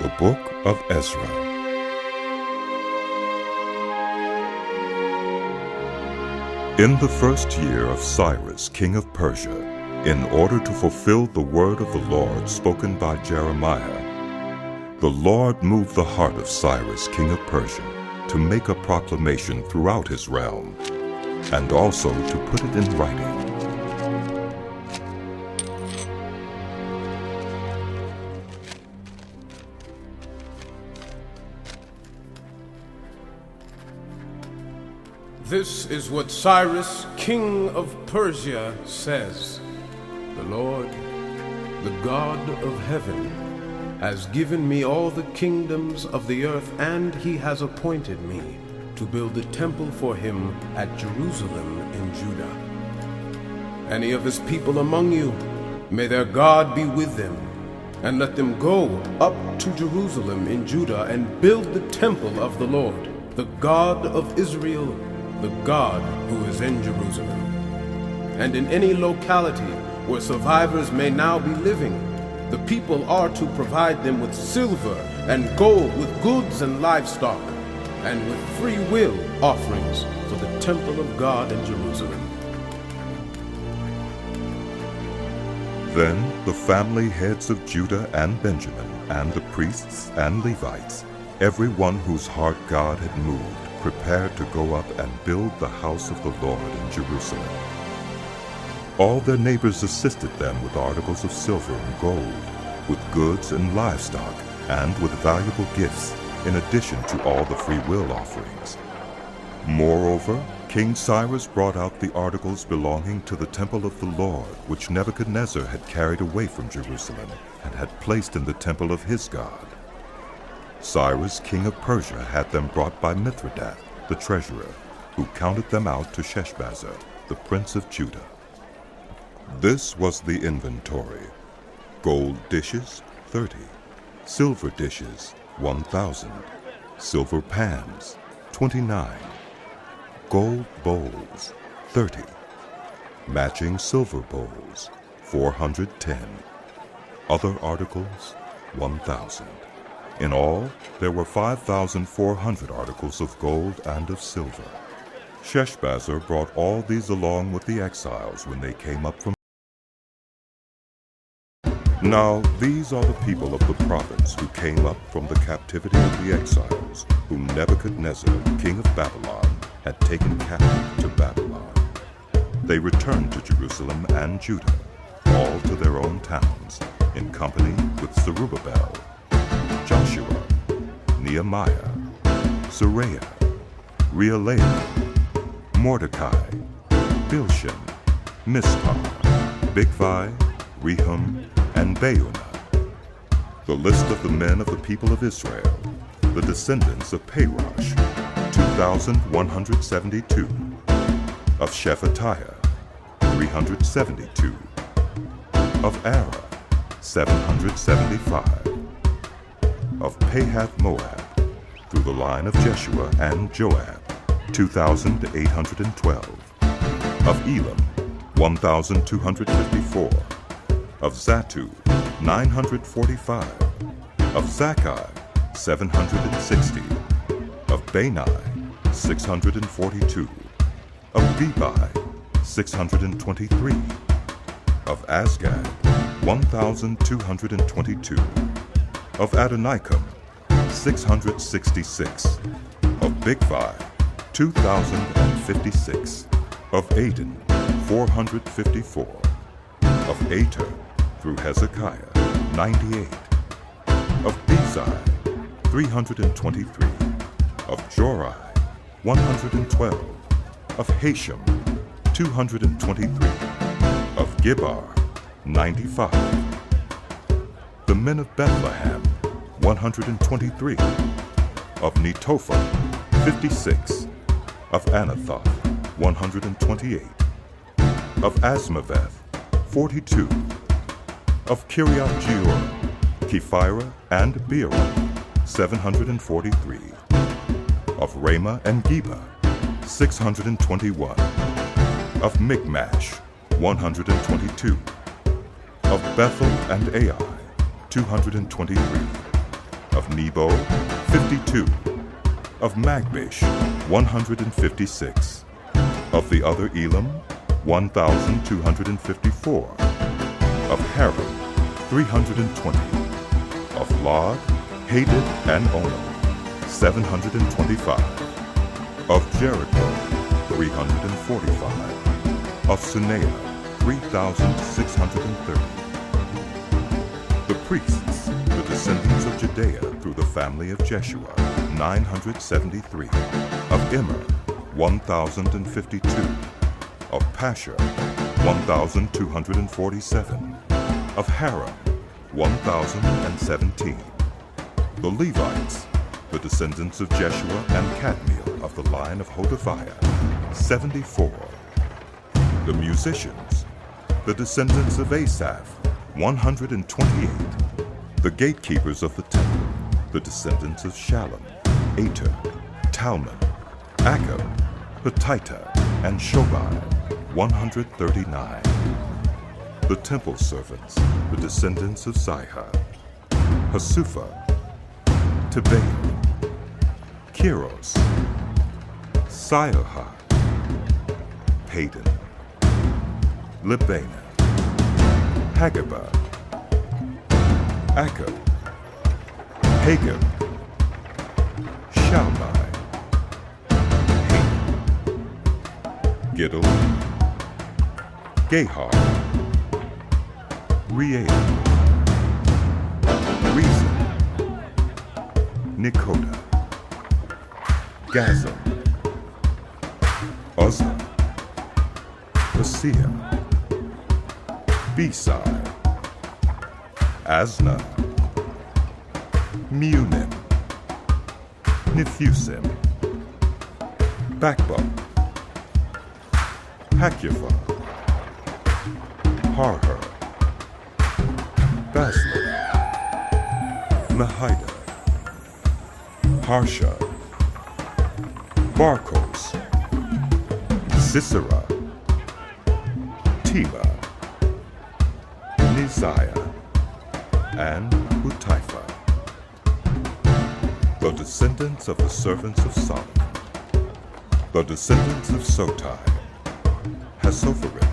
The Book of Ezra. In the first year of Cyrus, king of Persia, in order to fulfill the word of the Lord spoken by Jeremiah, the Lord moved the heart of Cyrus, king of Persia, to make a proclamation throughout his realm, and also to put it in writing. This is what Cyrus, king of Persia, says. The Lord, the God of heaven, has given me all the kingdoms of the earth, and he has appointed me to build a temple for him at Jerusalem in Judah. Any of his people among you, may their God be with them, and let them go up to Jerusalem in Judah and build the temple of the Lord, the God of Israel, the God who is in Jerusalem. And in any locality where survivors may now be living, the people are to provide them with silver and gold, with goods and livestock, and with free will offerings for the temple of God in Jerusalem. Then the family heads of Judah and Benjamin, and the priests and Levites, everyone whose heart God had moved, prepared to go up and build the house of the Lord in Jerusalem. All their neighbors assisted them with articles of silver and gold, with goods and livestock, and with valuable gifts, in addition to all the free will offerings. Moreover, King Cyrus brought out the articles belonging to the temple of the Lord, which Nebuchadnezzar had carried away from Jerusalem, and had placed in the temple of his God. Cyrus, king of Persia, had them brought by Mithredath, the treasurer, who counted them out to Sheshbazzar, the prince of Judah. This was the inventory: gold dishes, 30; silver dishes, 1,000; silver pans, 29; gold bowls, 30; matching silver bowls, 410; other articles, 1,000. In all, there were 5,400 articles of gold and of silver. Sheshbazzar brought all these along with the exiles when they came up from. Now these are the people of the province who came up from the captivity of the exiles, whom Nebuchadnezzar, king of Babylon, had taken captive to Babylon. They returned to Jerusalem and Judah, all to their own towns, in company with Zerubbabel, Joshua, Nehemiah, Seraiah, Reelaiah, Mordecai, Bilshan, Mispah, Bigvai, Rehum, and Baunah. The list of the men of the people of Israel, the descendants of Parosh, 2,172. Of Shephatiah, 372. Of Ara, 775. Of Pahath-Moab, through the line of Jeshua and Joab, 2,812. Of Elam, 1,254. Of Zattu, 945. Of Zakkai, 760. Of Bani, 642. Of Bebai, 623. Of Azgad, 1,222. Of Adonikam, 666. Of Bigvai, 2,056. Of Adin, 454. Of Ater, through Hezekiah, 98. Of Bezai, 323. Of Jorai, 112. Of Hashem, 223. Of Gibbar, 95. The men of Bethlehem, 123. Of Netophah, 56. Of Anathoth, 128. Of Asmaveth, 42. Of Kiriath-Jearim, Kephirah, and Beerah, 743. Of Ramah and Geba, 621. Of Michmash, 122. Of Bethel and Ai, 223. Of Nebo, 52. Of Magbish, 156. Of the other Elam, 1,254. Of Haram, 320. Of Lod, Hadid, and Ono, 725. Of Jericho, 345. Of Suneah, 3,630. The priests, the descendants of Judea through the family of Jeshua, 973. Of Immer, 1,052. Of Pashur, 1,247. Of Haram, 1,017. The Levites, the descendants of Jeshua and Kadmiel of the line of Hodaviah, 74. The musicians, the descendants of Asaph, 128. The gatekeepers of the temple, the descendants of Shallum, Ater, Talmon, Akab, Hatita, and Shobai, 139. The temple servants, the descendants of Ziha, Hasupha, Tebael, Kiros, Sioha, Padon, Libana, Hagabah, Akab, Hagab, Shalmai, Haman, Giddel, Gahar, Real, Reason, Nekoda, Gazam, Uzzah, Paseah, Besai, Asna, Munim, Nephusim, Bakbuk, Hakupha, Harher, Basla, Mahida, Harsha, Barkos, Sisera, Teba, Neziah, and Hutaifa. The descendants of the servants of Solomon. The descendants of Sotai, Hasopharim,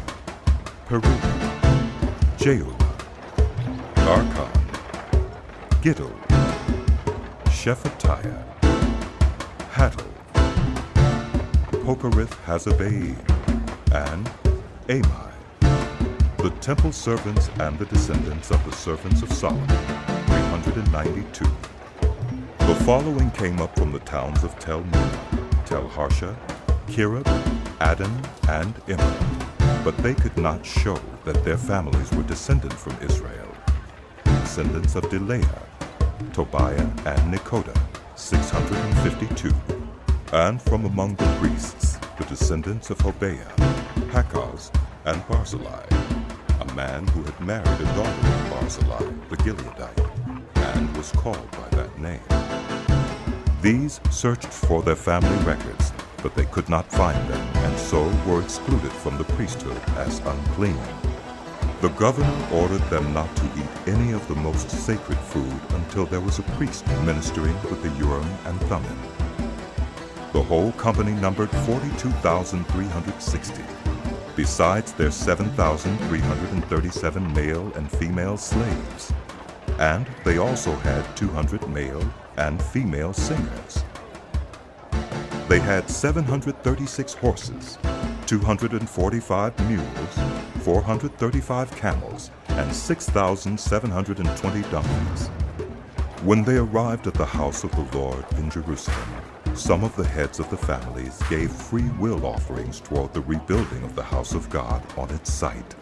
Peruda, Jeulah, Darkon, Giddel, Shephatiah, Hattel, Pokereth Hazabaim, and Amai. The temple servants and the descendants of the servants of Solomon, 392. The following came up from the towns of Tel Melah, Tel Harsha, Kirab, Adon, and Immer, but they could not show that their families were descended from Israel. The descendants of Delaiah, Tobiah, and Nekoda, 652. And from among the priests, the descendants of Hobaiah, Hakaz, and Barzillai, a man who had married a daughter of Barzillai, the Gileadite, and was called by that name. These searched for their family records, but they could not find them, and so were excluded from the priesthood as unclean. The governor ordered them not to eat any of the most sacred food until there was a priest ministering with the Urim and Thummim. The whole company numbered 42,360, besides their 7,337 male and female slaves. And they also had 200 male and female singers. They had 736 horses, 245 mules, 435 camels, and 6,720 donkeys. When they arrived at the house of the Lord in Jerusalem, some of the heads of the families gave free will offerings toward the rebuilding of the house of God on its site.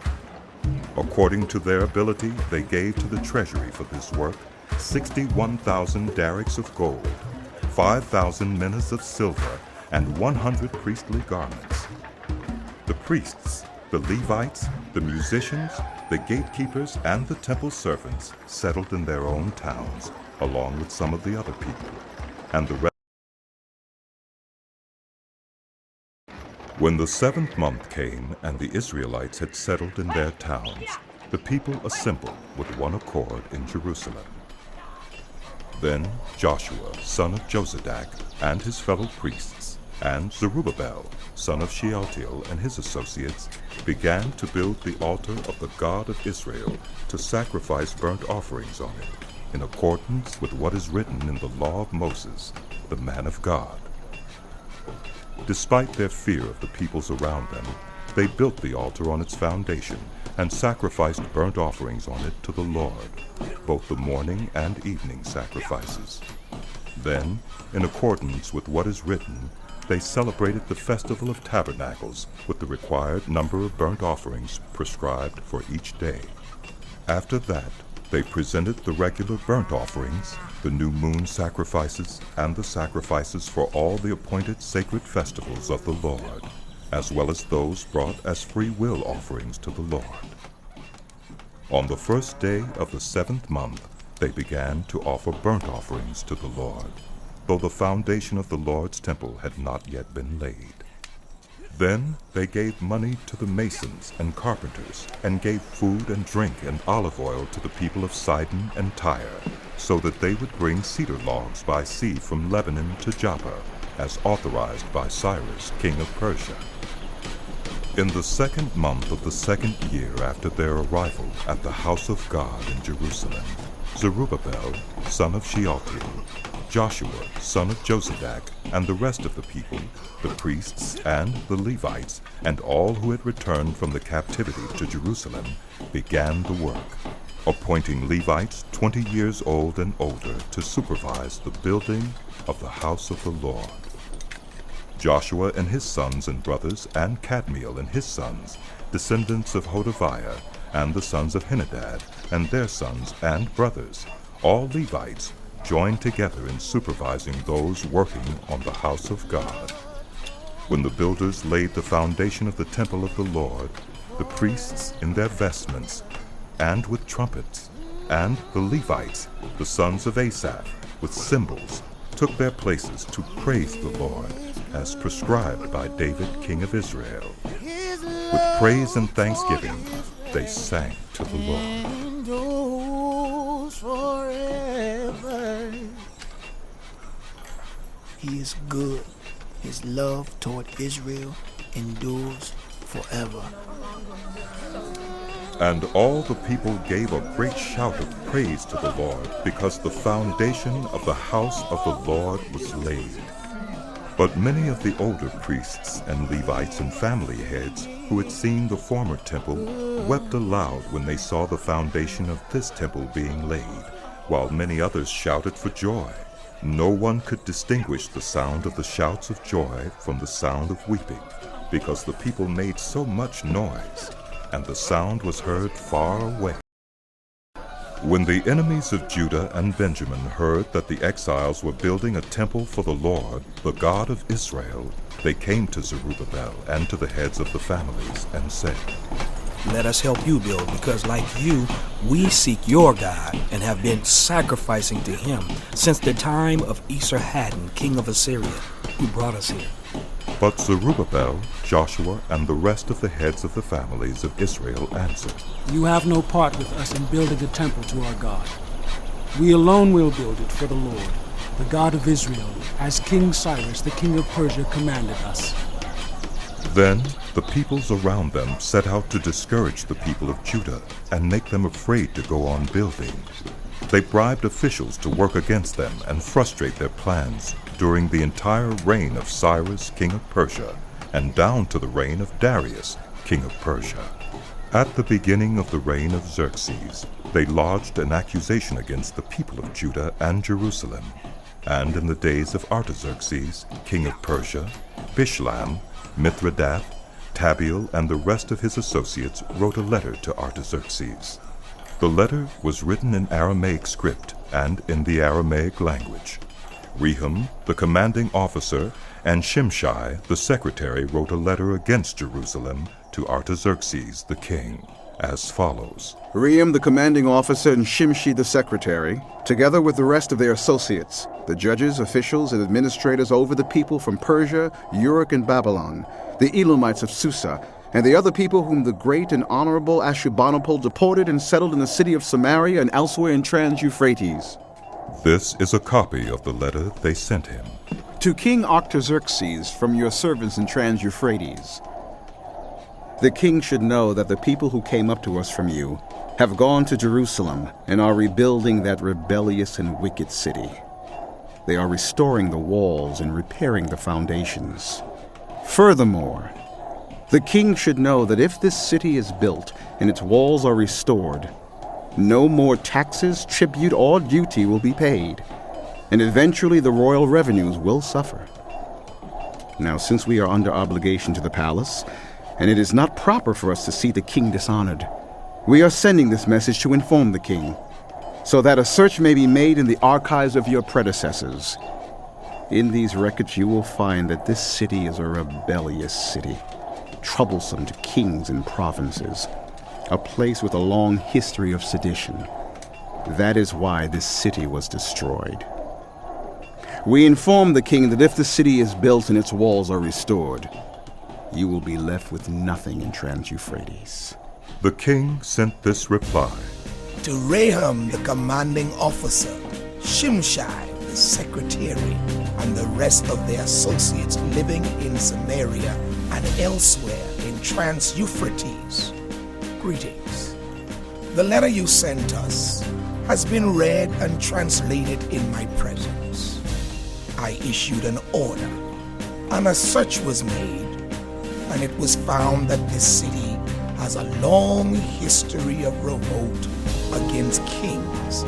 According to their ability, they gave to the treasury for this work 61,000 darics of gold, 5,000 minas of silver, and 100 priestly garments. The priests, the Levites, the musicians, the gatekeepers, and the temple servants settled in their own towns, along with some of the other people, and the rest. When the 7th month came and the Israelites had settled in their towns, the people assembled with one accord in Jerusalem. Then Joshua, son of Josadak, and his fellow priests, and Zerubbabel, son of Shealtiel, and his associates, began to build the altar of the God of Israel to sacrifice burnt offerings on it, in accordance with what is written in the law of Moses, the man of God. Despite their fear of the peoples around them, they built the altar on its foundation and sacrificed burnt offerings on it to the Lord, both the morning and evening sacrifices. Then, in accordance with what is written, they celebrated the Festival of Tabernacles with the required number of burnt offerings prescribed for each day. After that, they presented the regular burnt offerings, the new moon sacrifices, and the sacrifices for all the appointed sacred festivals of the Lord, as well as those brought as free will offerings to the Lord. On the first day of the 7th month, they began to offer burnt offerings to the Lord, though the foundation of the Lord's temple had not yet been laid. Then they gave money to the masons and carpenters, and gave food and drink and olive oil to the people of Sidon and Tyre, so that they would bring cedar logs by sea from Lebanon to Joppa, as authorized by Cyrus, king of Persia. In the 2nd month of the 2nd year after their arrival at the house of God in Jerusalem, Zerubbabel, son of Shealtiel, Joshua, son of Josadak, and the rest of the people, the priests and the Levites, and all who had returned from the captivity to Jerusalem, began the work, appointing Levites 20 years old and older to supervise the building of the house of the Lord. Joshua and his sons and brothers, and Kadmiel and his sons, descendants of Hodaviah, and the sons of Henadad, and their sons and brothers, all Levites, joined together in supervising those working on the house of God. When the builders laid the foundation of the temple of the Lord, the priests in their vestments, and with trumpets, and the Levites, the sons of Asaph, with cymbals, took their places to praise the Lord, as prescribed by David, king of Israel. With praise and thanksgiving, they sang to the Lord. Forever. He is good. His love toward Israel endures forever. And all the people gave a great shout of praise to the Lord, because the foundation of the house of the Lord was laid. But many of the older priests and Levites and family heads who had seen the former temple wept aloud when they saw the foundation of this temple being laid, while many others shouted for joy. No one could distinguish the sound of the shouts of joy from the sound of weeping, because the people made so much noise, and the sound was heard far away. When the enemies of Judah and Benjamin heard that the exiles were building a temple for the Lord, the God of Israel, they came to Zerubbabel and to the heads of the families and said, "Let us help you build, because like you, we seek your God and have been sacrificing to him since the time of Esarhaddon, king of Assyria, who brought us here." But Zerubbabel, Joshua, and the rest of the heads of the families of Israel answered, "You have no part with us in building a temple to our God. We alone will build it for the Lord, the God of Israel, as King Cyrus, the king of Persia, commanded us." Then the peoples around them set out to discourage the people of Judah and make them afraid to go on building. They bribed officials to work against them and frustrate their plans during the entire reign of Cyrus, king of Persia, and down to the reign of Darius, king of Persia. At the beginning of the reign of Xerxes, they lodged an accusation against the people of Judah and Jerusalem. And in the days of Artaxerxes, king of Persia, Bishlam, Mithridath, Tabeel, and the rest of his associates wrote a letter to Artaxerxes. The letter was written in Aramaic script and in the Aramaic language. Rehum, the commanding officer, and Shimshai, the secretary, wrote a letter against Jerusalem to Artaxerxes the king, as follows. Rehum, the commanding officer, and Shimshi, the secretary, together with the rest of their associates, the judges, officials, and administrators over the people from Persia, Uruk, and Babylon, the Elamites of Susa, and the other people whom the great and honorable Ashurbanipal deported and settled in the city of Samaria and elsewhere in Trans-Euphrates. This is a copy of the letter they sent him. To King Artaxerxes from your servants in Trans-Euphrates. The king should know that the people who came up to us from you have gone to Jerusalem and are rebuilding that rebellious and wicked city. They are restoring the walls and repairing the foundations. Furthermore, the king should know that if this city is built and its walls are restored, no more taxes, tribute, or duty will be paid, and eventually the royal revenues will suffer. Now, since we are under obligation to the palace, and it is not proper for us to see the king dishonored, we are sending this message to inform the king, so that a search may be made in the archives of your predecessors. In these records you will find that this city is a rebellious city, troublesome to kings and provinces, a place with a long history of sedition. That is why this city was destroyed. We inform the king that if the city is built and its walls are restored, you will be left with nothing in Trans-Euphrates. The king sent this reply. To Raham, the commanding officer, Shimshai, the secretary, and the rest of their associates living in Samaria and elsewhere in Trans-Euphrates, greetings. The letter you sent us has been read and translated in my presence. I issued an order, and a search was made, and it was found that this city has a long history of revolt against kings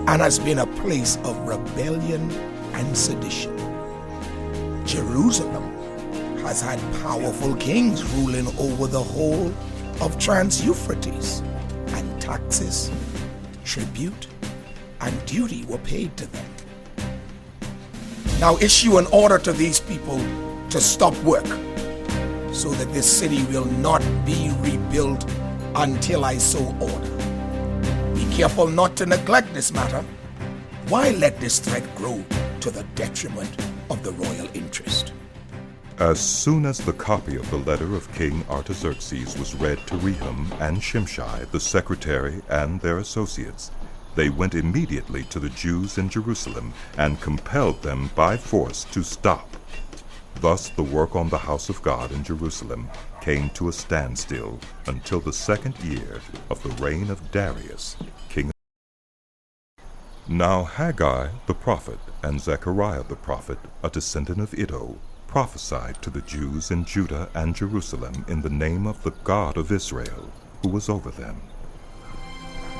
and has been a place of rebellion and sedition. Jerusalem has had powerful kings ruling over the whole of Trans-Euphrates, and taxes, tribute, and duty were paid to them. Now issue an order to these people to stop work, so that this city will not be rebuilt until I so order. Be careful not to neglect this matter. Why let this threat grow to the detriment of the royal interest? As soon as the copy of the letter of King Artaxerxes was read to Raham and Shimshai, the secretary, and their associates, they went immediately to the Jews in Jerusalem and compelled them by force to stop. Thus the work on the house of God in Jerusalem came to a standstill until the 2nd year of the reign of Darius, king of... Now Haggai the prophet and Zechariah the prophet, a descendant of Iddo, prophesied to the Jews in Judah and Jerusalem in the name of the God of Israel, who was over them.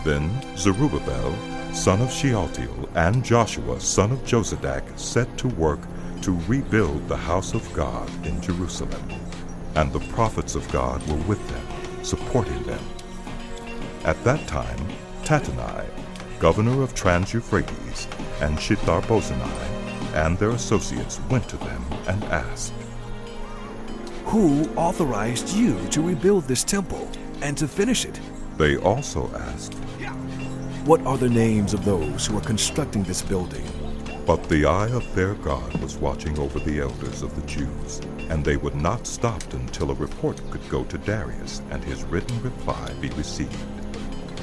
Then Zerubbabel, son of Shealtiel, and Joshua, son of Josadak, set to work to rebuild the house of God in Jerusalem. And the prophets of God were with them, supporting them. At that time, Tattenai, governor of Trans-Euphrates, and Shethar-Bozenai, and their associates went to them and asked, Who authorized you to rebuild this temple and to finish it? They also asked, What are the names of those who are constructing this building? But the eye of their God was watching over the elders of the Jews, and they would not stop until a report could go to Darius and his written reply be received.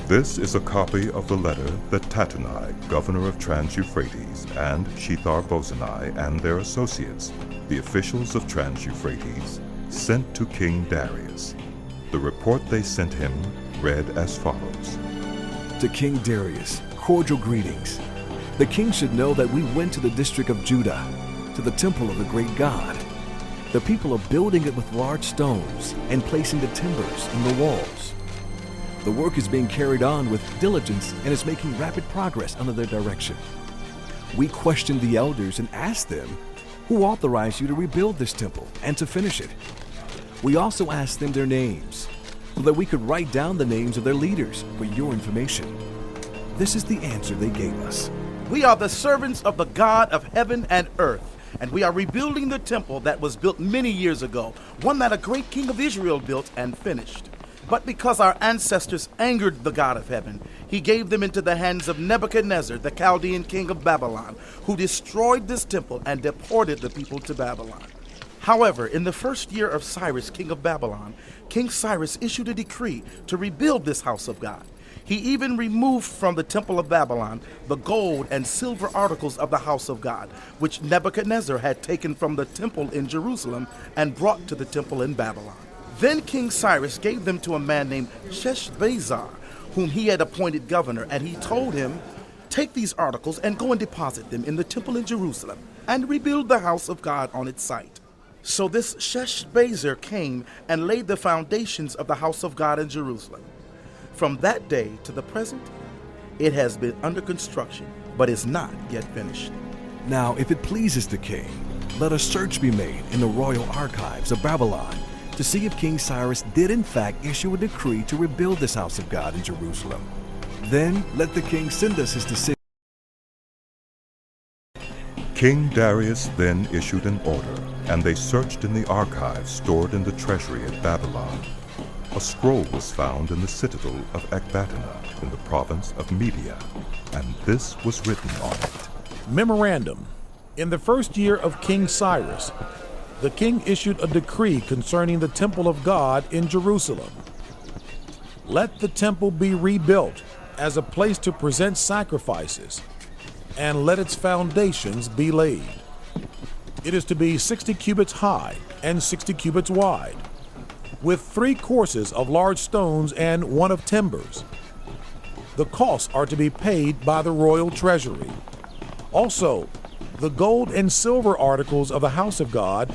This is a copy of the letter that Tattenai, governor of Trans-Euphrates, and Shethar-Bozenai and their associates, the officials of Trans-Euphrates, sent to King Darius. The report they sent him read as follows. To King Darius, cordial greetings. The king should know that we went to the district of Judah, to the temple of the great God. The people are building it with large stones and placing the timbers in the walls. The work is being carried on with diligence and is making rapid progress under their direction. We questioned the elders and asked them, Who authorized you to rebuild this temple and to finish it? We also asked them their names, so that we could write down the names of their leaders for your information. This is the answer they gave us. We are the servants of the God of heaven and earth, and we are rebuilding the temple that was built many years ago, one that a great king of Israel built and finished. But because our ancestors angered the God of heaven, he gave them into the hands of Nebuchadnezzar, the Chaldean king of Babylon, who destroyed this temple and deported the people to Babylon. However, in the 1st year of Cyrus, king of Babylon, King Cyrus issued a decree to rebuild this house of God. He even removed from the temple of Babylon the gold and silver articles of the house of God, which Nebuchadnezzar had taken from the temple in Jerusalem and brought to the temple in Babylon. Then King Cyrus gave them to a man named Sheshbazzar, whom he had appointed governor, and he told him, "Take these articles and go and deposit them in the temple in Jerusalem, and rebuild the house of God on its site." So this Sheshbazzar came and laid the foundations of the house of God in Jerusalem. From that day to the present, it has been under construction, but is not yet finished. Now, if it pleases the king, let a search be made in the royal archives of Babylon to see if King Cyrus did in fact issue a decree to rebuild this house of God in Jerusalem. Then let the king send us his decision. King Darius then issued an order, and they searched in the archives stored in the treasury at Babylon. A scroll was found in the citadel of Ecbatana in the province of Media, and this was written on it. Memorandum. In the first year of King Cyrus, the king issued a decree concerning the temple of God in Jerusalem. Let the temple be rebuilt as a place to present sacrifices, and let its foundations be laid. It is to be 60 cubits high and 60 cubits wide, with 3 courses of large stones and 1 of timbers. The costs are to be paid by the royal treasury. Also, the gold and silver articles of the house of God,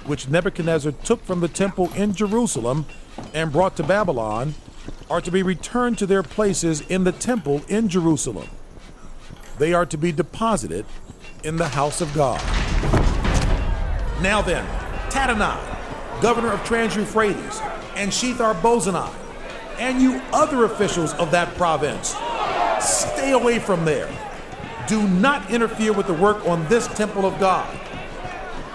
which Nebuchadnezzar took from the temple in Jerusalem and brought to Babylon, are to be returned to their places in the temple in Jerusalem. They are to be deposited in the house of God. Now then, Tattenai, governor of Trans-Euphrates, and Shethar-Bozenai, and you other officials of that province, stay away from there. Do not interfere with the work on this temple of God.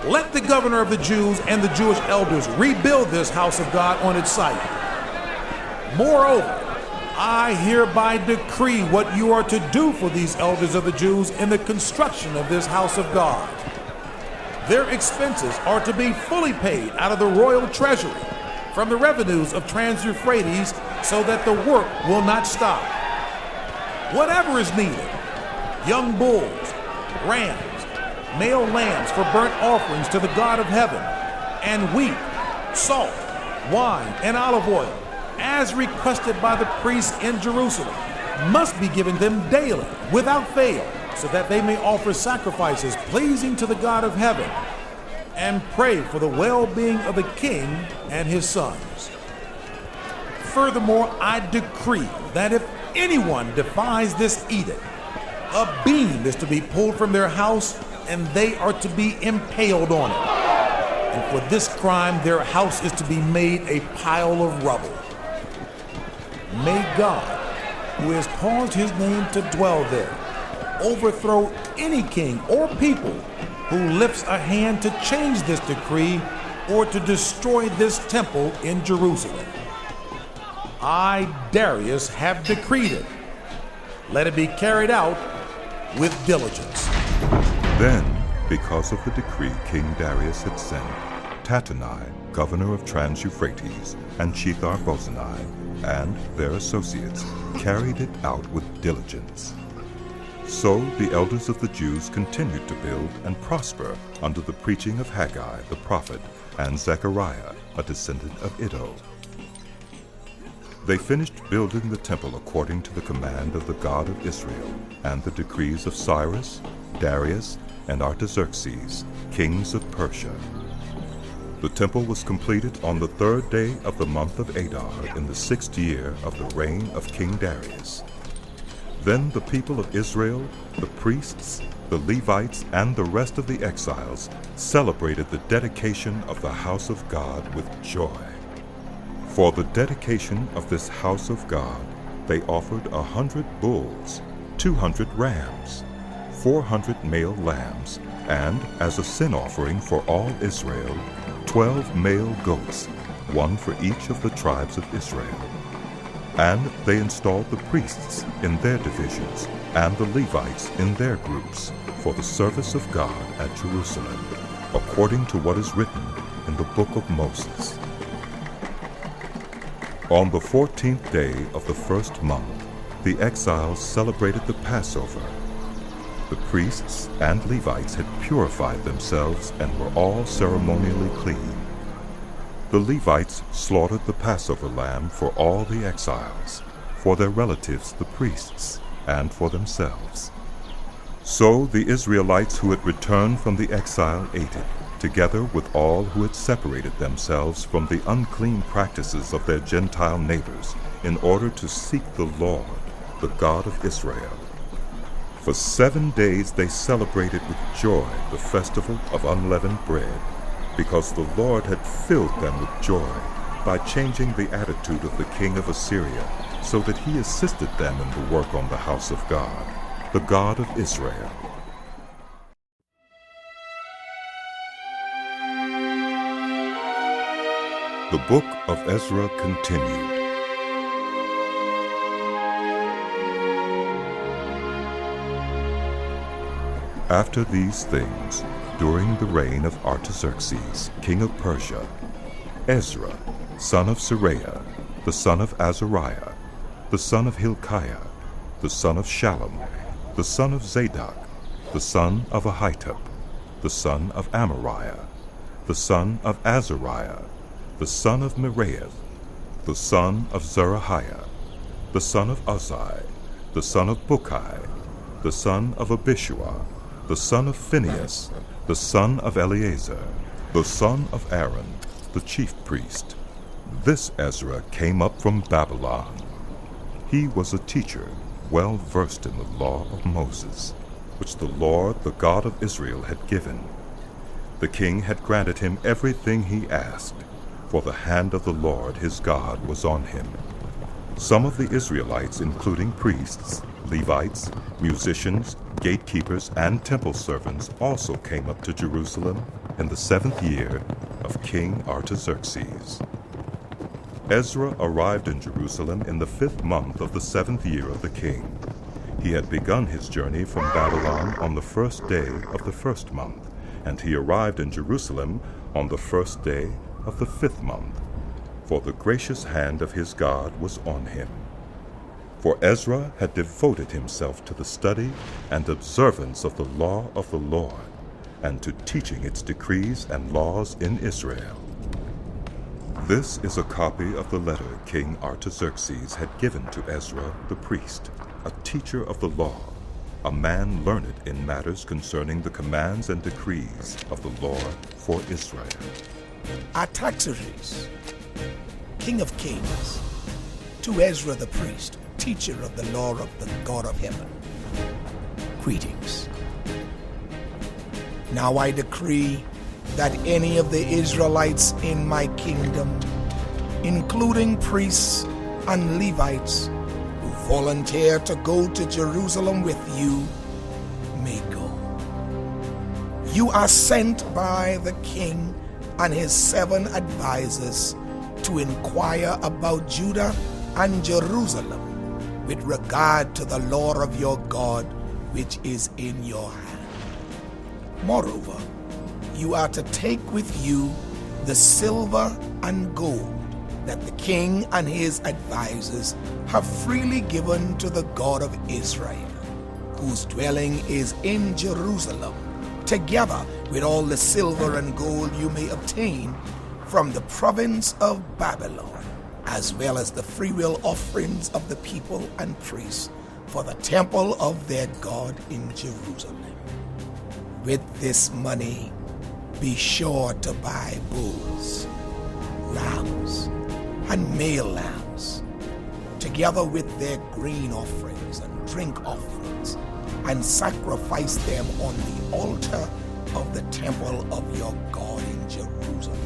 Let the governor of the Jews and the Jewish elders rebuild this house of God on its site. Moreover, I hereby decree what you are to do for these elders of the Jews in the construction of this house of God. Their expenses are to be fully paid out of the royal treasury from the revenues of Trans-Euphrates, so that the work will not stop. Whatever is needed, young bulls, rams, male lambs for burnt offerings to the God of heaven, and wheat, salt, wine, and olive oil, as requested by the priests in Jerusalem, must be given them daily, without fail, so that they may offer sacrifices pleasing to the God of heaven, and pray for the well-being of the king and his sons. Furthermore, I decree that if anyone defies this edict, a beam is to be pulled from their house, and they are to be impaled on it. And for this crime, their house is to be made a pile of rubble. May God, who has caused his name to dwell there, overthrow any king or people who lifts a hand to change this decree or to destroy this temple in Jerusalem. I, Darius, have decreed it. Let it be carried out with diligence. Then, because of the decree King Darius had sent, Tattenai, governor of Trans-Euphrates, and Shethar-Bozenai, and their associates, carried it out with diligence. So the elders of the Jews continued to build and prosper under the preaching of Haggai the prophet and Zechariah, a descendant of Iddo. They finished building the temple according to the command of the God of Israel and the decrees of Cyrus, Darius, and Artaxerxes, kings of Persia. The temple was completed on the 3rd day of the month of Adar in the 6th year of the reign of King Darius. Then the people of Israel, the priests, the Levites, and the rest of the exiles celebrated the dedication of the house of God with joy. For the dedication of this house of God, they offered 100 bulls, 200 rams, 400 male lambs, and as a sin offering for all Israel, 12 male goats, one for each of the tribes of Israel. And they installed the priests in their divisions and the Levites in their groups for the service of God at Jerusalem, according to what is written in the book of Moses. On the 14th day of the 1st month, the exiles celebrated the Passover. The priests and Levites had purified themselves and were all ceremonially clean. The Levites slaughtered the Passover lamb for all the exiles, for their relatives the priests, and for themselves. So the Israelites who had returned from the exile ate it, together with all who had separated themselves from the unclean practices of their Gentile neighbors, in order to seek the Lord, the God of Israel. For 7 days they celebrated with joy the festival of unleavened bread, because the Lord had filled them with joy by changing the attitude of the king of Assyria, so that he assisted them in the work on the house of God, the God of Israel. The book of Ezra continued. After these things, during the reign of Artaxerxes, king of Persia, Ezra, son of Seraiah, the son of Azariah, the son of Hilkiah, the son of Shallum, the son of Zadok, the son of Ahitub, the son of Amariah, the son of Azariah, the son of Meraioth, the son of Zerahiah, the son of Uzzi, the son of Bukki, the son of Abishua, the son of Phinehas, the son of Eleazar, the son of Aaron, the chief priest. This Ezra came up from Babylon. He was a teacher, well versed in the law of Moses, which the Lord, the God of Israel, had given. The king had granted him everything he asked, for the hand of the Lord his God was on him. Some of the Israelites, including priests, Levites, musicians, gatekeepers, and temple servants, also came up to Jerusalem in the 7th year of King Artaxerxes. Ezra arrived in Jerusalem in the 5th month of the 7th year of the king. He had begun his journey from Babylon on the 1st day of the 1st month, and he arrived in Jerusalem on the 1st day of the 5th month, for the gracious hand of his God was on him. For Ezra had devoted himself to the study and observance of the law of the Lord, and to teaching its decrees and laws in Israel. This is a copy of the letter King Artaxerxes had given to Ezra the priest, a teacher of the law, a man learned in matters concerning the commands and decrees of the Lord for Israel. Artaxerxes, King of Kings, to Ezra the priest, teacher of the law of the God of heaven. Greetings. Now I decree that any of the Israelites in my kingdom, including priests and Levites, who volunteer to go to Jerusalem with you, may go. You are sent by the king and his 7 advisors to inquire about Judah and Jerusalem with regard to the law of your God, which is in your hand. Moreover, you are to take with you the silver and gold that the king and his advisors have freely given to the God of Israel, whose dwelling is in Jerusalem, together with all the silver and gold you may obtain from the province of Babylon, as well as the freewill offerings of the people and priests for the temple of their God in Jerusalem. With this money, be sure to buy bulls, rams, and male lambs, together with their grain offerings and drink offerings, and sacrifice them on the altar of the temple of your God in Jerusalem.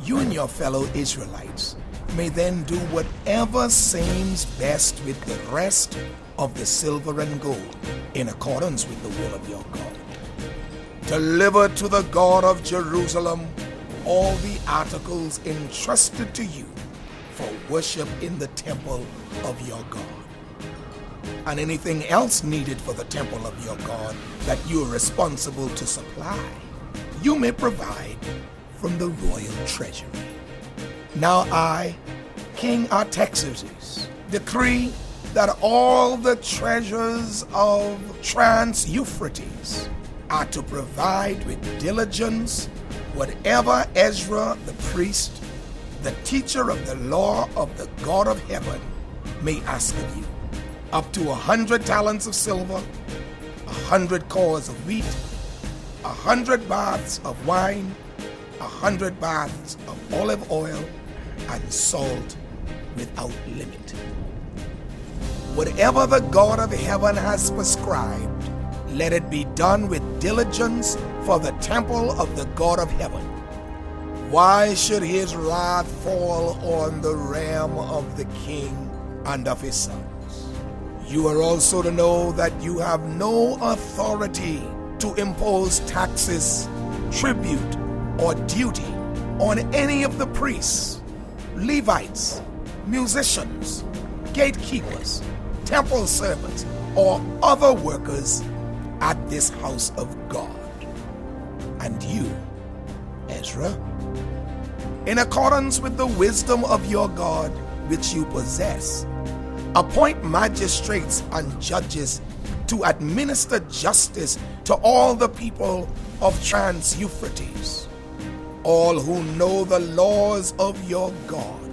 You and your fellow Israelites may then do whatever seems best with the rest of the silver and gold, in accordance with the will of your God. Deliver to the God of Jerusalem all the articles entrusted to you for worship in the temple of your God, and anything else needed for the temple of your God that you are responsible to supply, you may provide from the royal treasury. Now I, King Artaxerxes, decree that all the treasures of Trans-Euphrates are to provide with diligence whatever Ezra the priest, the teacher of the law of the God of heaven, may ask of you, up to 100 talents of silver, 100 cores of wheat, 100 baths of wine, 100 baths of olive oil, and salt without limit. Whatever the God of heaven has prescribed, let it be done with diligence for the temple of the God of heaven. Why should his wrath fall on the realm of the king and of his sons? You are also to know that you have no authority to impose taxes, tribute, or duty on any of the priests, Levites, musicians, gatekeepers, temple servants, or other workers at this house of God. And you, Ezra, in accordance with the wisdom of your God which you possess, appoint magistrates and judges to administer justice to all the people of Trans-Euphrates, all who know the laws of your God.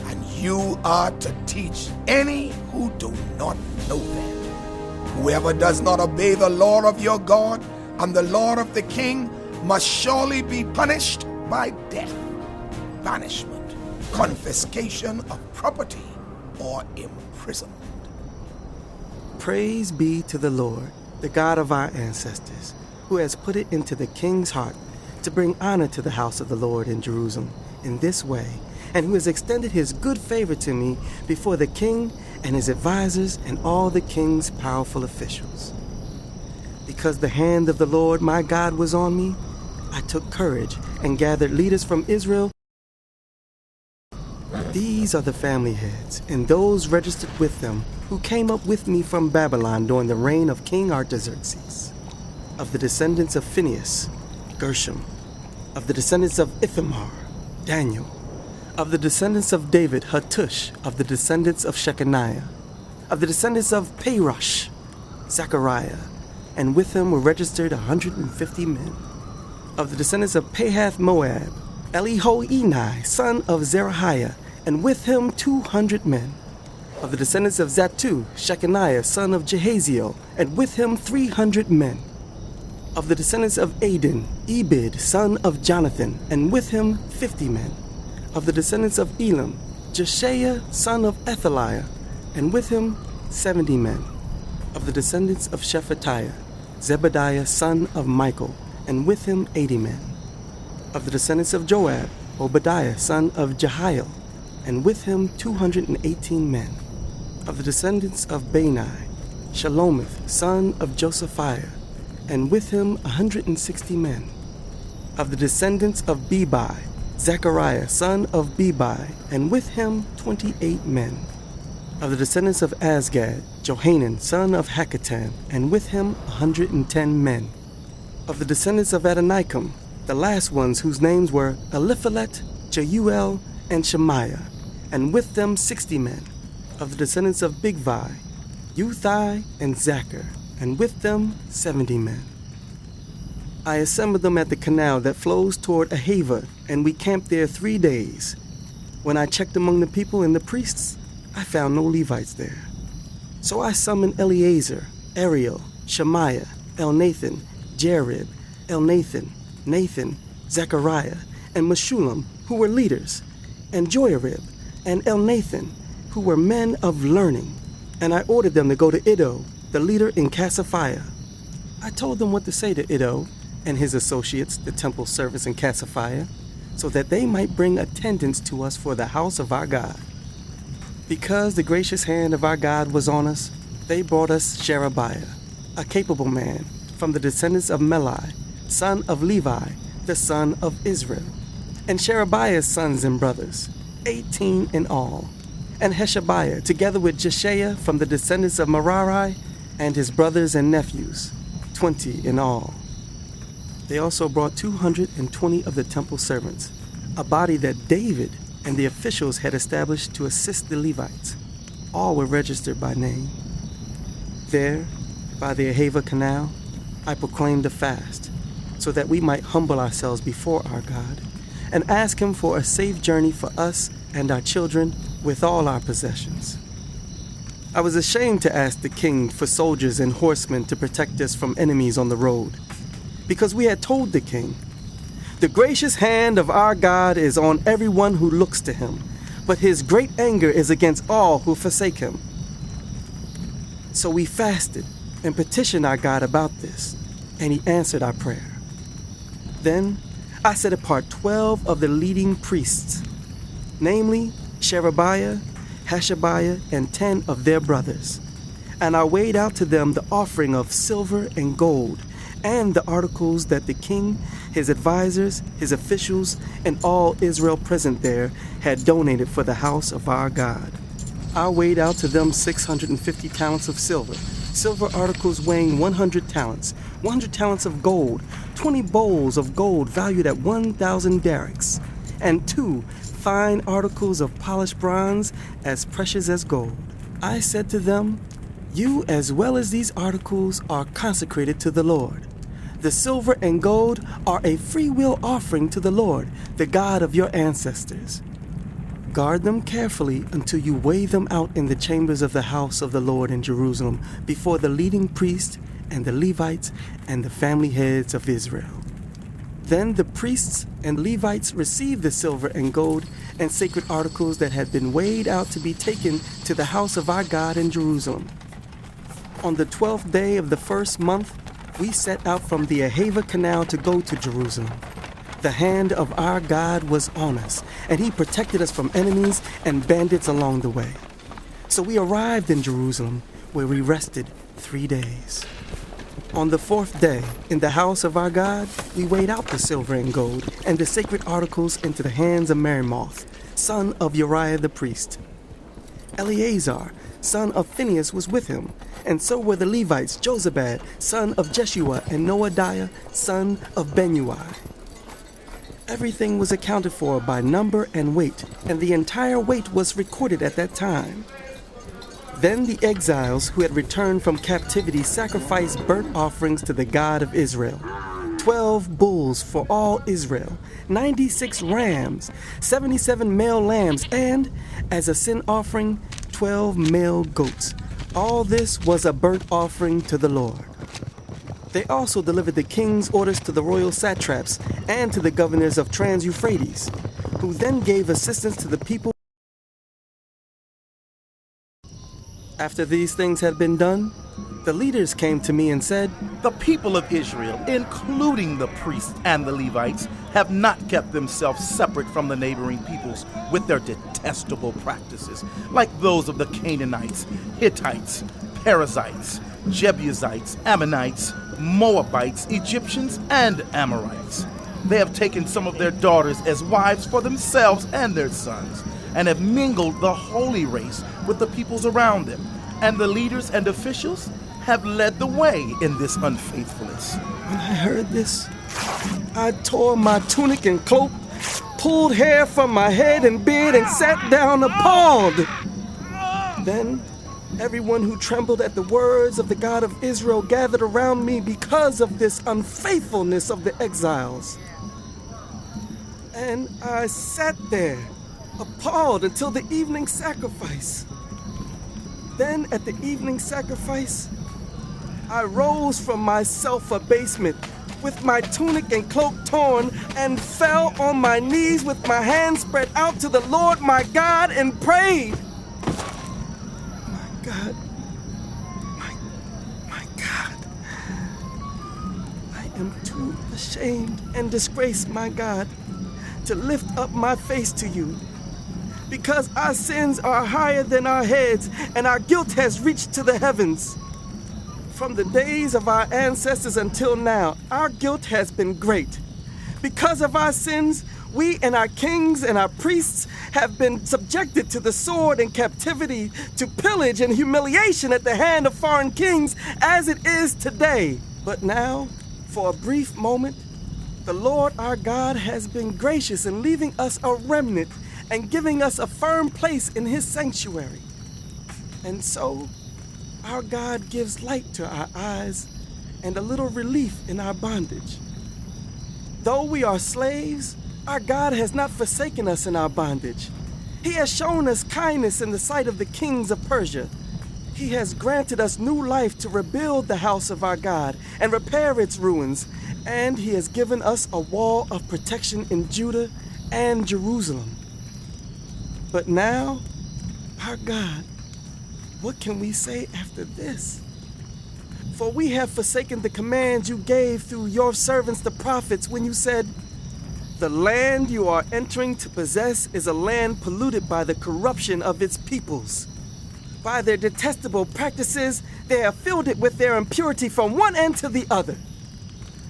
And you are to teach any who do not know them. Whoever does not obey the law of your God and the law of the king must surely be punished by death, banishment, confiscation of property, or imprisonment. Praise be to the Lord, the God of our ancestors, who has put it into the king's heart to bring honor to the house of the Lord in Jerusalem in this way, and who has extended his good favor to me before the king and his advisors and all the king's powerful officials. Because the hand of the Lord my God was on me, I took courage and gathered leaders from Israel. These are the family heads and those registered with them who came up with me from Babylon during the reign of King Artaxerxes. Of the descendants of Phinehas, Gershom. Of the descendants of Ithamar, Daniel. Of the descendants of David, Hattush. Of the descendants of Shechaniah. Of the descendants of Parosh, Zechariah. And with him were registered 150 men. Of the descendants of Pahath Moab, Elihoenai, son of Zerahiah, and with him 200 men. Of the descendants of Zattu, Shechaniah, son of Jehaziel, and with him 300 men. Of the descendants of Adin, Ebed, son of Jonathan, and with him 50 men. Of the descendants of Elam, Jeshaiah, son of Athaliah, and with him 70 men. Of the descendants of Shephatiah, Zebediah, son of Michael, and with him 80 men. Of the descendants of Joab, Obadiah, son of Jehiel, and with him 218 men. Of the descendants of Bani, Shalomith, son of Josephiah, and with him 160 men. Of the descendants of Bebai, Zechariah, son of Bebai, and with him 28 men. Of the descendants of Azgad, Johanan, son of Hakatan, and with him 110 men. Of the descendants of Adonikam, the last ones whose names were Eliphalet, Jeuel, and Shemaiah, and with them 60 men. Of the descendants of Bigvai, Uthai, and Zachar, and with them 70 men. I assembled them at the canal that flows toward Ahava, and we camped there 3 days. When I checked among the people and the priests, I found no Levites there. So I summoned Eleazar, Ariel, Shemaiah, Elnathan, Jarib, Elnathan, Nathan, Zechariah, and Meshullam, who were leaders, and Joiarib, and Elnathan, who were men of learning, and I ordered them to go to Iddo, the leader in Cassiphia. I told them what to say to Iddo and his associates, the temple servants in Cassiphia, so that they might bring attendance to us for the house of our God. Because the gracious hand of our God was on us, they brought us Sherebiah, a capable man, from the descendants of Melai, son of Levi, the son of Israel, and Sherebiah's sons and brothers, 18 in all, and Heshabiah, together with Jeshaiah from the descendants of Merari, and his brothers and nephews, 20 in all. They also brought 220 of the temple servants, a body that David and the officials had established to assist the Levites. All were registered by name. There, by the Ahava Canal, I proclaimed a fast, so that we might humble ourselves before our God and ask him for a safe journey for us and our children with all our possessions. I was ashamed to ask the king for soldiers and horsemen to protect us from enemies on the road, because we had told the king, "The gracious hand of our God is on everyone who looks to him, but his great anger is against all who forsake him." So we fasted and petitioned our God about this, and he answered our prayer. Then I set apart 12 of the leading priests, namely Sherebiah, Hashabiah, and 10 of their brothers, and I weighed out to them the offering of silver and gold, and the articles that the king, his advisors, his officials, and all Israel present there had donated for the house of our God. I weighed out to them 650 talents of silver, silver articles weighing 100 talents, 100 talents of gold, 20 bowls of gold valued at 1,000 darics, and 2 fine articles of polished bronze as precious as gold. I said to them, "You as well as these articles are consecrated to the Lord. The silver and gold are a freewill offering to the Lord, the God of your ancestors. Guard them carefully until you weigh them out in the chambers of the house of the Lord in Jerusalem before the leading priests and the Levites and the family heads of Israel." Then the priests and Levites received the silver and gold and sacred articles that had been weighed out to be taken to the house of our God in Jerusalem. On the 12th day of the first month, we set out from the Ahava Canal to go to Jerusalem. The hand of our God was on us, and he protected us from enemies and bandits along the way. So we arrived in Jerusalem, where we rested 3 days. On the 4th day, in the house of our God, we weighed out the silver and gold and the sacred articles into the hands of Merimoth, son of Uriah the priest. Eleazar, son of Phinehas, was with him, and so were the Levites, Jozabad, son of Jeshua, and Noadiah, son of Benui. Everything was accounted for by number and weight, and the entire weight was recorded at that time. Then the exiles who had returned from captivity sacrificed burnt offerings to the God of Israel. 12 bulls for all Israel, 96 rams, 77 male lambs, and, as a sin offering, 12 male goats. All this was a burnt offering to the Lord. They also delivered the king's orders to the royal satraps and to the governors of Trans-Euphrates, who then gave assistance to the people. After these things had been done, the leaders came to me and said, "The people of Israel, including the priests and the Levites, have not kept themselves separate from the neighboring peoples with their detestable practices, like those of the Canaanites, Hittites, Perizzites, Jebusites, Ammonites, Moabites, Egyptians, and Amorites. They have taken some of their daughters as wives for themselves and their sons, and have mingled the holy race with the peoples around them, and the leaders and officials have led the way in this unfaithfulness." When I heard this, I tore my tunic and cloak, pulled hair from my head and beard, and sat down appalled. Then everyone who trembled at the words of the God of Israel gathered around me because of this unfaithfulness of the exiles. And I sat there, appalled, until the evening sacrifice. Then at the evening sacrifice, I rose from my self-abasement with my tunic and cloak torn and fell on my knees with my hands spread out to the Lord my God and prayed. My God, my God, I am too ashamed and disgraced, my God, to lift up my face to you, because our sins are higher than our heads, and our guilt has reached to the heavens. From the days of our ancestors until now, our guilt has been great. Because of our sins, we and our kings and our priests have been subjected to the sword and captivity, to pillage and humiliation at the hand of foreign kings, as it is today. But now, for a brief moment, the Lord our God has been gracious in leaving us a remnant and giving us a firm place in his sanctuary. And so, our God gives light to our eyes and a little relief in our bondage. Though we are slaves, our God has not forsaken us in our bondage. He has shown us kindness in the sight of the kings of Persia. He has granted us new life to rebuild the house of our God and repair its ruins, and he has given us a wall of protection in Judah and Jerusalem. But now, our God, what can we say after this? For we have forsaken the commands you gave through your servants the prophets when you said, "The land you are entering to possess is a land polluted by the corruption of its peoples. By their detestable practices, they have filled it with their impurity from one end to the other.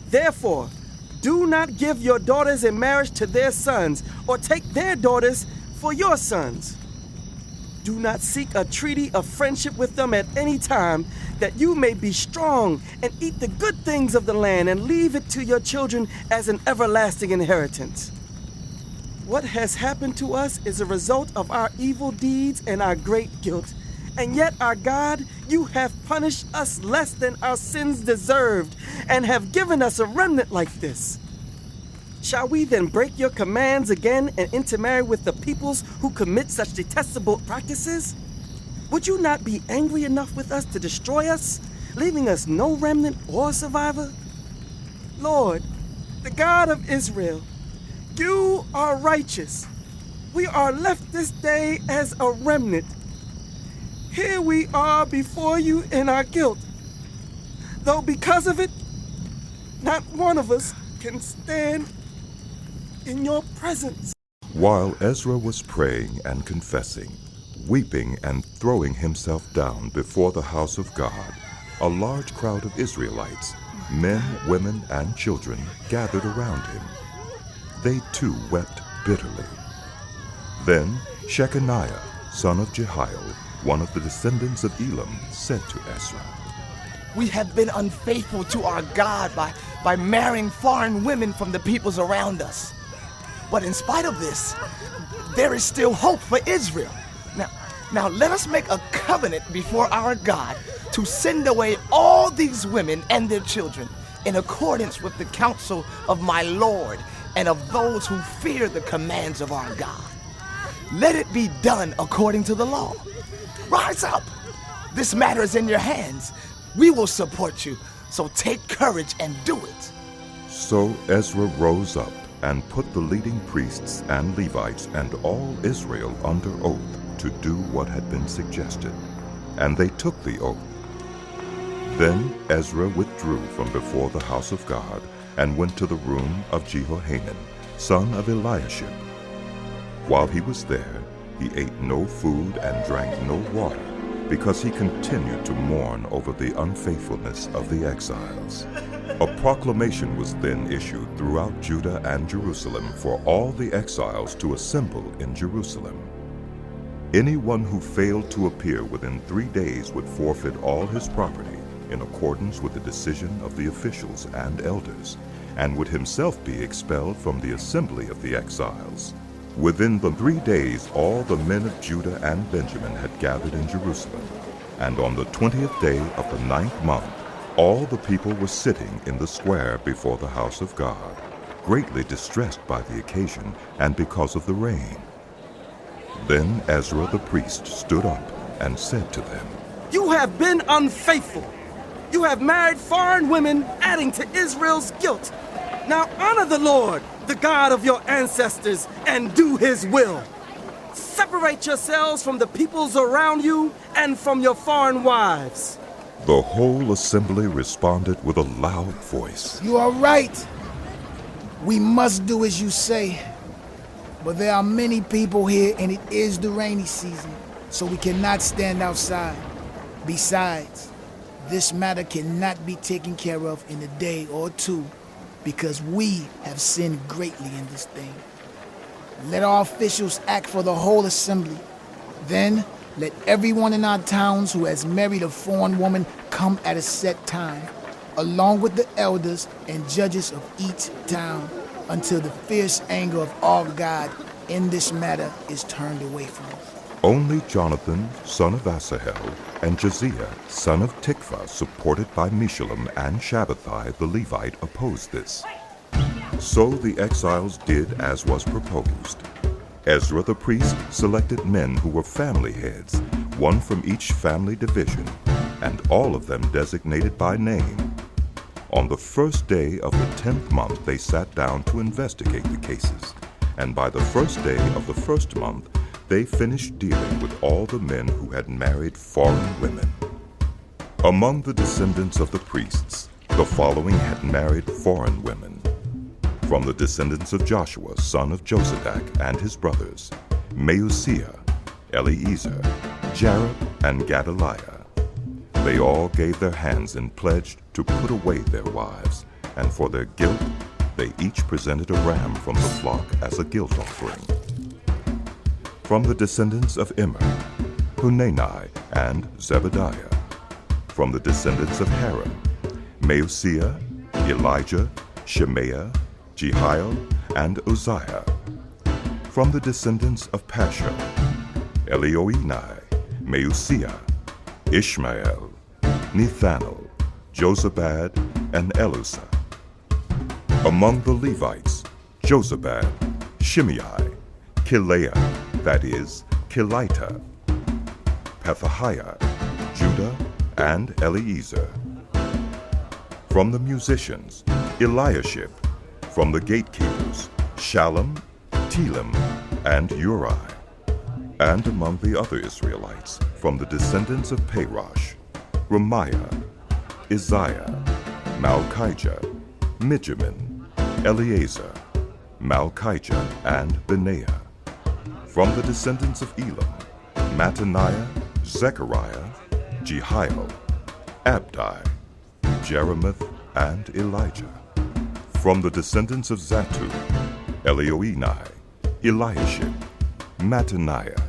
Therefore, do not give your daughters in marriage to their sons, or take their daughters for your sons. Do not seek a treaty of friendship with them at any time, that you may be strong and eat the good things of the land and leave it to your children as an everlasting inheritance. What has happened to us is a result of our evil deeds and our great guilt. And yet, our God, you have punished us less than our sins deserved and have given us a remnant like this. Shall we then break your commands again and intermarry with the peoples who commit such detestable practices? Would you not be angry enough with us to destroy us, leaving us no remnant or survivor? Lord, the God of Israel, you are righteous. We are left this day as a remnant. Here we are before you in our guilt, though because of it, not one of us can stand in your presence." While Ezra was praying and confessing, weeping and throwing himself down before the house of God, a large crowd of Israelites, men, women, and children, gathered around him. They too wept bitterly. Then Shechaniah, son of Jehiel, one of the descendants of Elam, said to Ezra, "We have been unfaithful to our God by marrying foreign women from the peoples around us. But in spite of this, there is still hope for Israel. Now let us make a covenant before our God to send away all these women and their children in accordance with the counsel of my Lord and of those who fear the commands of our God. Let it be done according to the law. Rise up. This matter is in your hands. We will support you, so take courage and do it." So Ezra rose up and put the leading priests and Levites and all Israel under oath to do what had been suggested, and they took the oath. Then Ezra withdrew from before the house of God and went to the room of Jehohanan, son of Eliashib. While he was there, he ate no food and drank no water, because he continued to mourn over the unfaithfulness of the exiles. A proclamation was then issued throughout Judah and Jerusalem for all the exiles to assemble in Jerusalem. Anyone who failed to appear within 3 days would forfeit all his property in accordance with the decision of the officials and elders, and would himself be expelled from the assembly of the exiles. Within the 3 days, all the men of Judah and Benjamin had gathered in Jerusalem, and on the 20th day of the 9th month, all the people were sitting in the square before the house of God, greatly distressed by the occasion and because of the rain. Then Ezra the priest stood up and said to them, "You have been unfaithful. You have married foreign women, adding to Israel's guilt. Now honor the Lord, the God of your ancestors, and do his will. Separate yourselves from the peoples around you and from your foreign wives." The whole assembly responded with a loud voice, "You are right. We must do as you say. But there are many people here, and it is the rainy season, so we cannot stand outside. Besides, this matter cannot be taken care of in a day or two, because we have sinned greatly in this thing. Let our officials act for the whole assembly. Then let everyone in our towns who has married a foreign woman come at a set time, along with the elders and judges of each town, until the fierce anger of our God in this matter is turned away from us." Only Jonathan, son of Asahel, and Josiah, son of Tikva, supported by Meshullam and Shabbathai the Levite, opposed this. So the exiles did as was proposed. Ezra the priest selected men who were family heads, one from each family division, and all of them designated by name. On the first day of the 10th month they sat down to investigate the cases, and by the first day of the first month they finished dealing with all the men who had married foreign women. Among the descendants of the priests, the following had married foreign women. From the descendants of Joshua, son of Josadak, and his brothers, Maaseiah, Eliezer, Jarib, and Gedaliah. They all gave their hands and pledged to put away their wives, and for their guilt they each presented a ram from the flock as a guilt offering. From the descendants of Immer, Hunani and Zebediah. From the descendants of Haram, Maaseiah, Elijah, Shemaiah, Jehiel, and Uzziah. From the descendants of Pashur, Elioenai, Maaseiah, Ishmael, Nethanel, Jozabad, and Elusa. Among the Levites, Jozabad, Shimei, Kileah, that is, Kelita, Pethahiah, Judah, and Eliezer. From the musicians, Eliashib. From the gatekeepers, Shallum, Telem, and Uri. And among the other Israelites, from the descendants of Parosh, Ramiah, Isaiah, Malchijah, Mijamin, Eleazar, Malchijah, and Benaiah. From the descendants of Elam, Mattaniah, Zechariah, Jehiel, Abdi, Jeremoth, and Elijah. From the descendants of Zatu, Elioenai, Eliashib, Mattaniah,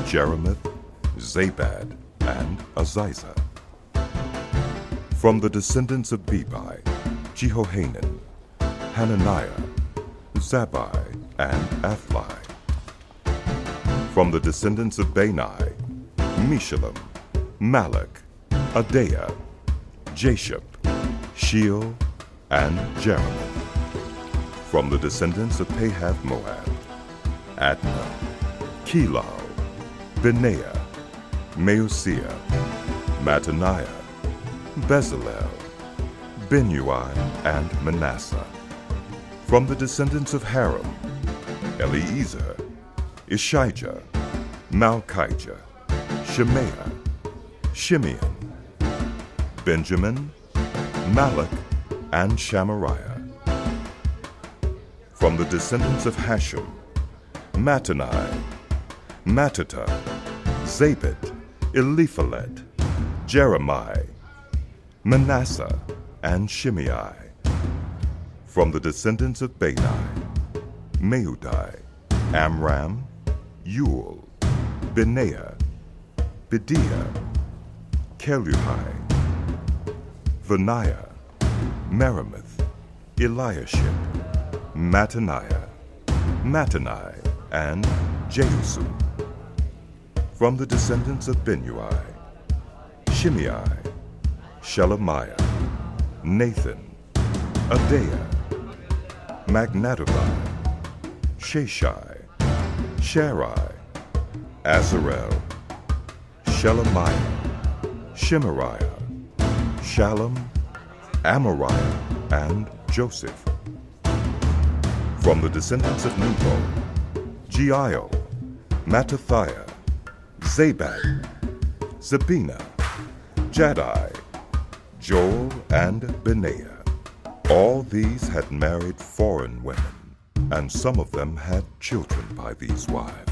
Jeremoth, Zabad, and Aziza. From the descendants of Bebai, Jehohanan, Hananiah, Zabbai, and Athli. From the descendants of Bani, Meshullam, Malach, Adaiah, Jashub, Sheol, and Jeremoth. From the descendants of Pahath-Moab, Adnah, Kelal, Benaiah, Maaseiah, Mattaniah, Bezalel, Benui, and Manasseh. From the descendants of Haram, Eliezer, Ishijah, Malchijah, Shemaiah, Shimeon, Benjamin, Malach, and Shamariah. From the descendants of Hashem, Mattanai, Mattata, Zabad, Eliphalet, Jeremiah, Manasseh, and Shimei. From the descendants of Bani, Meudai, Amram, Yul, Benaiah, Bediah, Keluhai, Vaniah, Meremoth, Eliashib, Mattaniah, Mattanai, and Jehusu. From the descendants of Benui, Shimei, Shelemiah, Nathan, Adaiah, Magnatobai, Sheshai, Sharai, Azarel, Shelemiah, Shemariah, Shallum, Amariah, and Joseph. From the descendants of Nebo, Jeiel, Mattathiah, Zabad, Zabina, Jaddai, Joel, and Benaiah. All these had married foreign women, and some of them had children by these wives.